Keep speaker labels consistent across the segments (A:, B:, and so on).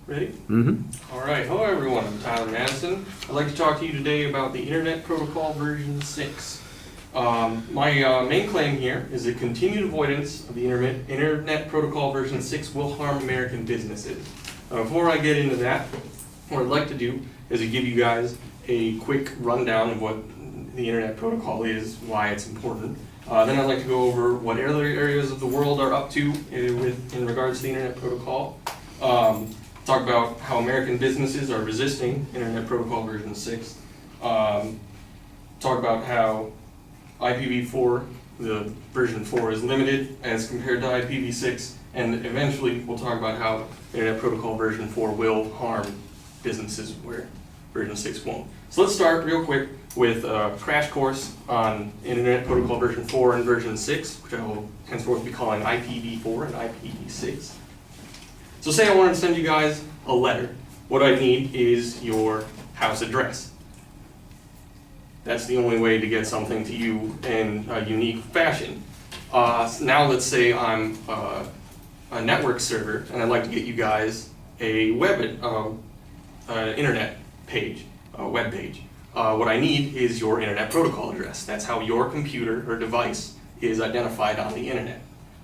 A: Ready?
B: Mm-hmm.
A: All right. Hello, everyone. I'm Tyler Madison. I'd like to talk to you today about the Internet Protocol version 6. My main claim here is that continued avoidance of the Internet Protocol version 6 will harm American businesses. Before I get into that, what I'd like to do is to give you guys a quick rundown of what the Internet Protocol is, why it's important. Then I'd like to go over what other areas of the world are up to in regards to the Internet Protocol. Talk about how American businesses are resisting Internet Protocol version 6. Talk about how IPv4, the version 4, is limited as compared to IPv6, and eventually we'll talk about how Internet Protocol version 4 will harm businesses where version 6 won't. So let's start real quick with a crash course on Internet Protocol version 4 and version 6, which I will henceforth be calling IPv4 and IPv6. So say I wanted to send you guys a letter. What I need is your house address. That's the only way to get something to you in a unique fashion. Now let's say I'm a network server and I'd like to get you guys a internet page, a web page. What I need is your Internet Protocol address. That's how your computer or device is identified on the internet.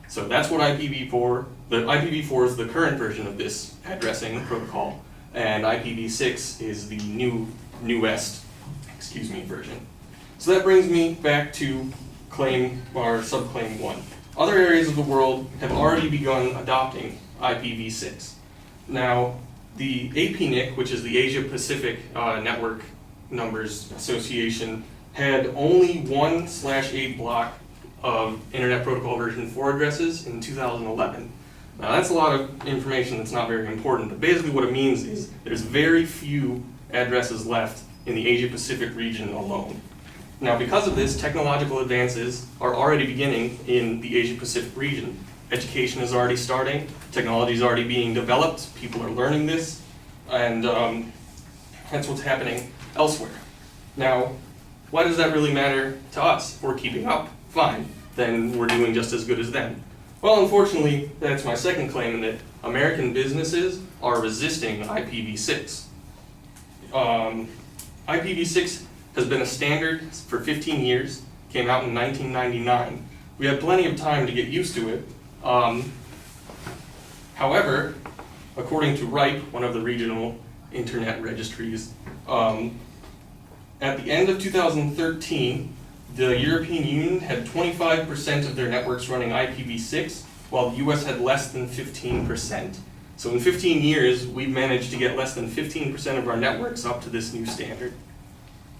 A: So that's what IPv4, the IPv4 is the current version of this addressing protocol, and IPv6 is the newest version. So that brings me back to claim or subclaim 1. Other areas of the world have already begun adopting IPv6. Now, the APNIC, which is the Asia Pacific Network Numbers Association, had only 1/8 block of Internet Protocol version 4 addresses in 2011. Now that's a lot of information that's not very important, but basically what it means is there's very few addresses left in the Asia Pacific region alone. Now because of this, technological advances are already beginning in the Asia Pacific region. Education is already starting, technology is already being developed, people are learning this, and that's what's happening elsewhere. Now, why does that really matter to us? If we're keeping up, fine, then we're doing just as good as them. Well, unfortunately, that's my second claim, that American businesses are resisting IPv6. IPv6 has been a standard for 15 years, came out in 1999. We had plenty of time to get used to it. However, according to RIPE, one of the regional internet registries, at the end of 2013, the European Union had 25% of their networks running IPv6, while the US had less than 15%. So in 15 years, we've managed to get less than 15% of our networks up to this new standard.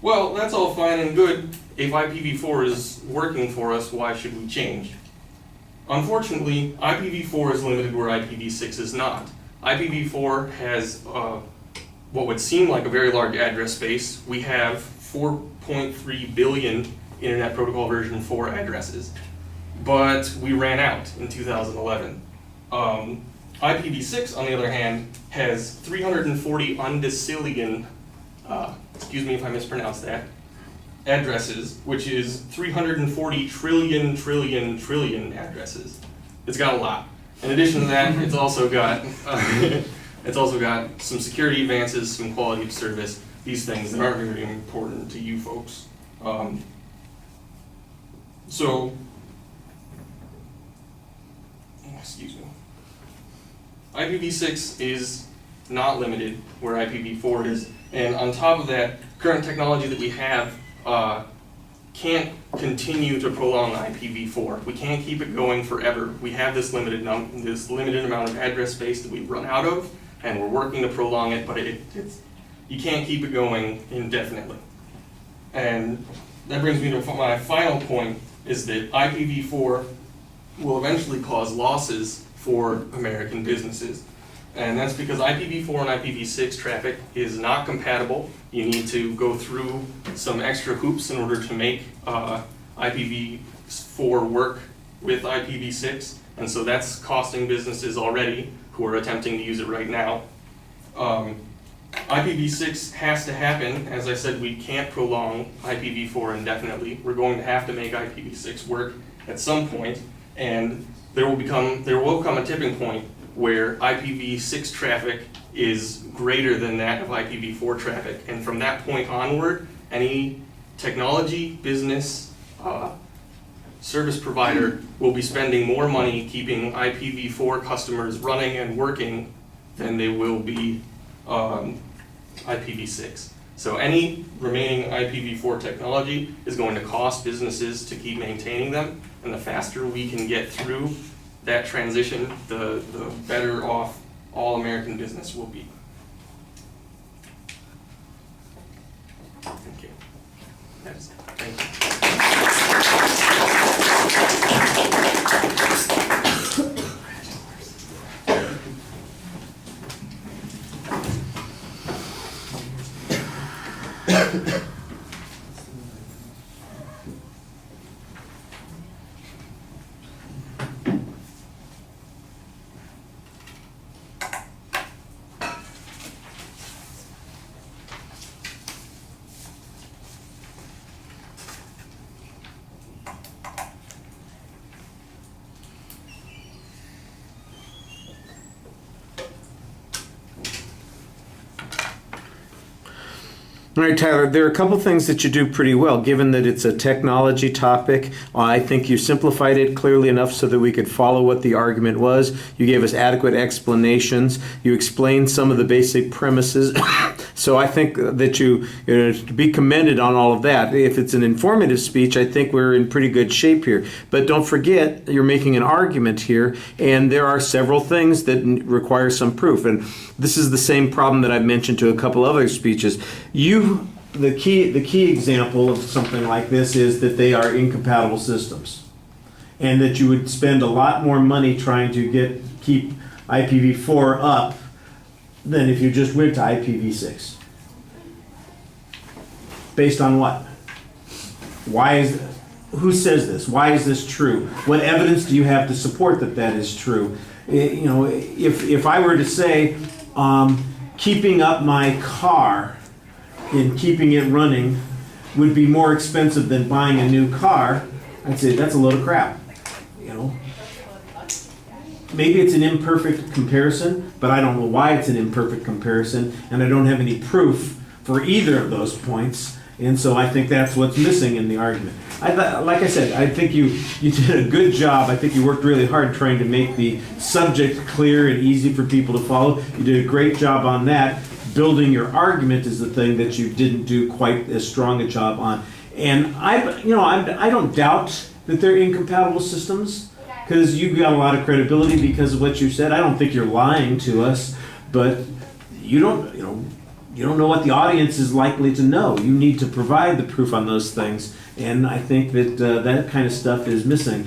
A: Well, that's all fine and good. If IPv4 is working for us, why should we change? Unfortunately, IPv4 is limited where IPv6 is not. IPv4 has what would seem like a very large address space. We have 4.3 billion Internet Protocol version 4 addresses, but we ran out in 2011. IPv6, on the other hand, has 340 undecillion, excuse me if I mispronounced that, addresses, which is 340 trillion addresses. It's got a lot. In addition to that, it's also got some security advances, some quality of service, these things that aren't very important to you folks. Excuse me. IPv6 is not limited where IPv4 is, and on top of that, current technology that we have can't continue to prolong IPv4. We can't keep it going forever. We have this limited amount of address space that we've run out of, and we're working to prolong it, but you can't keep it going indefinitely. And that brings me to my final point, is that IPv4 will eventually cause losses for American businesses. And that's because IPv4 and IPv6 traffic is not compatible. You need to go through some extra hoops in order to make IPv4 work with IPv6. And so that's costing businesses already who are attempting to use it right now. IPv6 has to happen. As I said, we can't prolong IPv4 indefinitely. We're going to have to make IPv6 work at some point, and there will come a tipping point where IPv6 traffic is greater than that of IPv4 traffic. And from that point onward, any technology, business, service provider will be spending more money keeping IPv4 customers running and working than they will be IPv6. So any remaining IPv4 technology is going to cost businesses to keep maintaining them, and the faster we can get through that transition, the better off all American business will be. Thank you. That's it. Thank you.
B: All right, Tyler, there are a couple things that you do pretty well, given that it's a technology topic. I think you simplified it clearly enough so that we could follow what the argument was. You gave us adequate explanations. You explained some of the basic premises. So I think that you know, to be commended on all of that. If it's an informative speech, I think we're in pretty good shape here. But don't forget, you're making an argument here, and there are several things that require some proof. And this is the same problem that I've mentioned to a couple other speeches. The key example of something like this is that they are incompatible systems, and that you would spend a lot more money trying to keep IPv4 up than if you just went to IPv6. Based on what? Who says this? Why is this true? What evidence do you have to support that is true? You know, if I were to say, keeping up my car and keeping it running would be more expensive than buying a new car, I'd say that's a load of crap. You know, maybe it's an imperfect comparison, but I don't know why it's an imperfect comparison, and I don't have any proof for either of those points, and so I think that's what's missing in the argument. Like I said, I think you did a good job. I think you worked really hard trying to make the subject clear and easy for people to follow. You did a great job on that. Building your argument is the thing that you didn't do quite as strong a job on. And I don't doubt that they're incompatible systems, because you got a lot of credibility because of what you said. I don't think you're lying to us, but you don't know what the audience is likely to know. You need to provide the proof on those things, and I think that that kind of stuff is missing.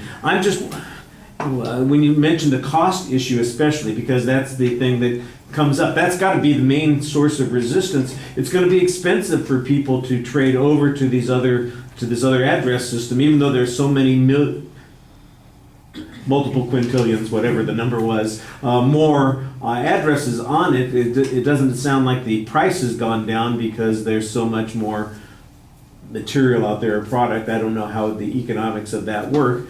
B: When you mentioned the cost issue especially, because that's the thing that comes up, that's got to be the main source of resistance. It's going to be expensive for people to trade over to this other address system, even though there's so many multiple quintillions, whatever the number was, more addresses on it. It doesn't sound like the price has gone down because there's so much more material out there, a product. I don't know how the economics of that work.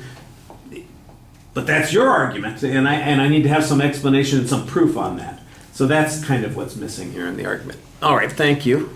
B: But that's your argument, and I need to have some explanation and some proof on that. So that's kind of what's missing here in the argument. All right, thank you.